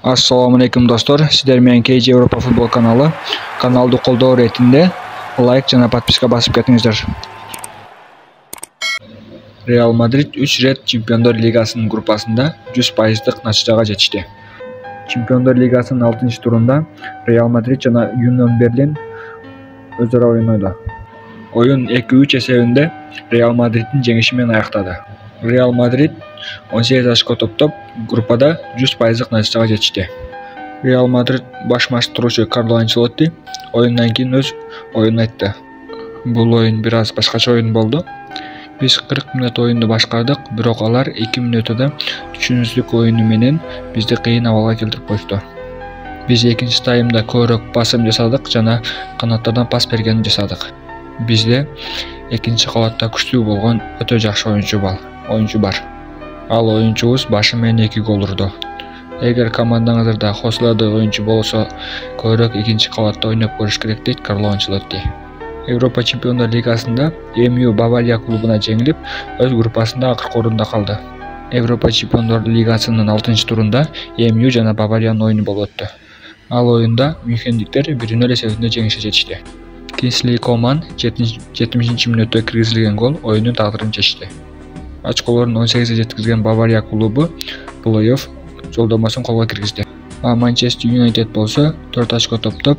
Assalamu alaikum dostlar. Sizler менен KG Европа футбол каналы. Каналды колдоо иретинде лайк жана подписка басып кетиңиздер. Real Madrid 3 рет Чемпиондар Лигасынын группасында 100% натыйжага жетишти. Чемпиондар Лигасынын 6-турунда Real Madrid жана Union Berlin өзара ойнойду. Oyun 2-3 эсебинде Real Madrid'in жеңиши менен аяктады. Real Madrid 18 жашка топтоп группада 100% натыйжага жетишти. Real Madrid баш баштыруучу Карло Анчелотти оюндан кийин өз оюнун айтты. Бул оюн бир аз башкача оюн болду. Биз 40 мүнөт оюнду башкардык, бирок алар 2 мүнөтүдө түшүнүксүздүк оюну менен бизди кыйын абалга келтирип коюшту. Биз экинчи таймда көбүрөөк басым жасадык жана канаттардан пас бергенди жасадык. Бизде экинчи кабатта күчтүү болгон өтө жакшы оюнчу бар. Ал оюнчубуз башы менен 2 гол урду. Эгер командаңызда хослады оюнчу болсо, көбүрөөк экинчи кабатта ойноп көрүш керек дейт Карло Анчелотти. Европа Чемпиондар Лигасында МЮ Бавария клубуна жеңилип, өз группасында акыркы орунда калды. Европа Чемпиондар Лигасынын 6-турунда МЮ жана Бавариянын оюну болуп өттү. Ал оюнда мюнхендиктер 1-0 эсебинде жеңишке жетишти. Кинсли Коман 70-мүнөттө киргизилген гол оюнун тагдырын чечти. Очколорун 18 жеткизген Бавария клубу плей-офф жолдомосун колго киргизди. Манчестер Юнайтед болсо 4 очко топтоп,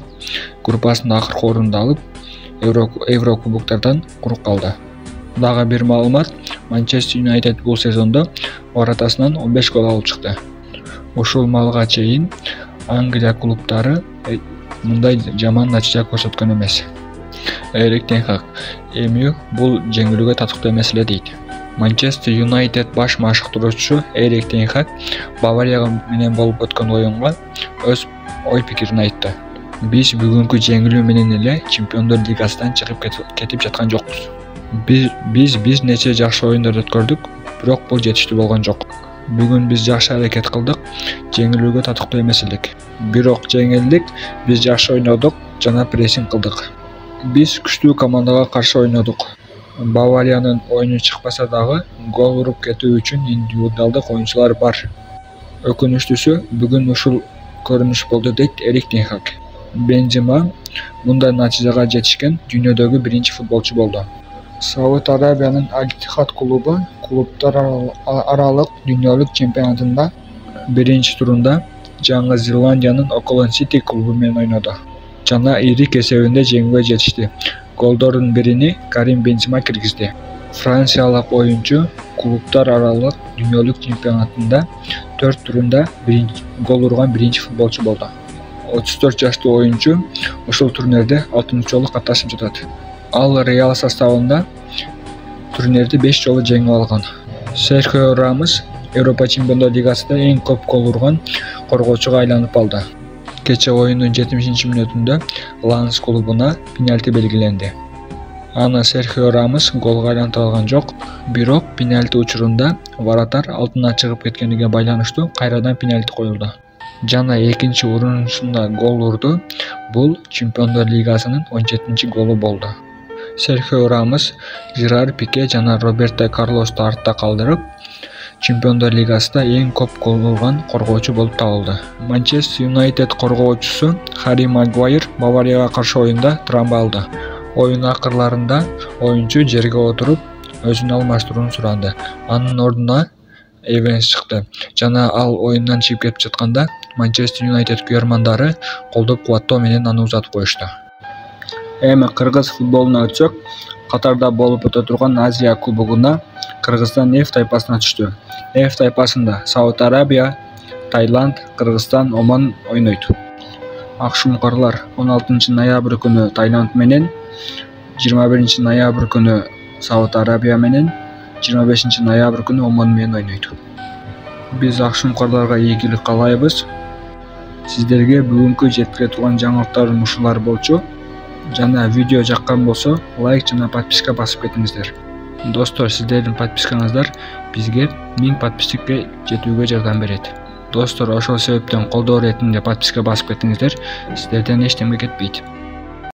группасында акыркы орунду алып, Еврокубоктардан курук калды. Дагы бир маалымат, Манчестер Юнайтед бул сезондо воротасынан 15 гол алып чыкты. Ушул маалга чейин Англия клубтары мындай жаман натыйжа көрсөткөн эмес. Эрик Тен Хаг МЮ бул жеңилүүгө татыктуу эмес эле дейт. Манчестер Юнайтед баш машыктыруучусу Эрик Тен Хаг Бавария менен болуп өткөн оюнга өз ой пикирин айтты. Биз бүгүнкү жеңилүү менен эле Чемпиондар Лигасынан чыгып кетип жаткан жокпуз. Биз нече жакшы оюндар өткөрдүк, бирок бул жетиштүү болгон жок. Бүгүн биз жакшы аракет кылдык, жеңилүүгө татыктуу эмес элек. Бирок жеңилдик, биз жакшы ойнодук жана прессинг кылдык. Биз күчтүү командага каршы ойнодук. Бавариянын оюну чыкпаса дагы гол уруп кетүү үчүн индивидуалдык оюнчулар бар. Өкүнүчтүүсү бүгүн ушул көрүнүш болду дейт Эрик Тен Хаг. Бензема мындай натыйжага жетишкен дүйнөдөгү биринчи футболчу болду. Сауд Арабиянын Аль-Иттихад клубу клубтар аралык дүйнөлүк чемпионатында 1-турунда Жаңы Зеландиянын Auckland City клубу менен ойноду. Жана ирик эсебинде жеңүүгө жетишти. Голдордун бирини Карим Бензема киргизди. Франциялык оюнчу клубтар аралык дүйнөлүк чемпионатында 4 турунда гол урган биринчи футболчу болду. 34 жаштуу оюнчу ушул турнирде 6 жолу катнашып жатат. Ал Реал составында турнирди 5 жолу жеңип алган. Серхио Рамос Европа Чемпиондар Лигасында эң көп гол урган коргоочуга айланып алды. Кече оюндун 70-мүнөтүндө Ланс клубуна пенальти белгиленди. Аны Серхио Рамос голго айлантып алган жок, бирок пенальти учурунда вратар алдына чыгып кеткениге байланыштуу кайрадан пенальти коюлду. Жана экинчи урунушунда гол урду. Бул Чемпиондар Лигасынын 17-голу болду. Серхио Рамос Жерар Пике жана Роберто Карлосту артта калдырып, Чемпиондар Лигасында эң көп гол урган коргоочу болуп табылды. Манчестер Юнайтед коргоочусу Харри Магуайр Баварияга каршы оюнда травма алды. Оюн акырларында оюнчу жерге отуруп, өзүн алмаштырууну суранды. Анын ордуна Эвенс чыкты. Жана ал оюндан чыгып кетип жатканда Манчестер Юнайтед күйөрмандары колдоп кубаттоо менен аны узатып коюшту. Эми кыргыз футболуна өтсөк, Катарда болуп өтө турган Азия кубогуна Кыргызстан F тайпасына түштү. F тайпасында Сауд Арабия, Таиланд, Кыргызстан, Оман ойнойт. Акшумкарлар 16 ноябрь күнү Таиланд менен, 21 ноябрь күнү Сауд Арабия менен, 25 ноябрь күнү Оман менен ойнойт. Биз акшумкарларга ийгилик каалайбыз. Сиздерге бүгүнкү жеткире турган жаңылыктарым ушулар болчу. Жана видео жаккан болсо, лайк жана подписка басып кетиңиздер. Достор, сиздердин подпискаңыздар бизге 1000 подписчикке жетүүгө жардам берет. Достор, ошол себептен колдоо иретинде подписка басып кетиңиздер. Сиздерден эчтеме кетпейт.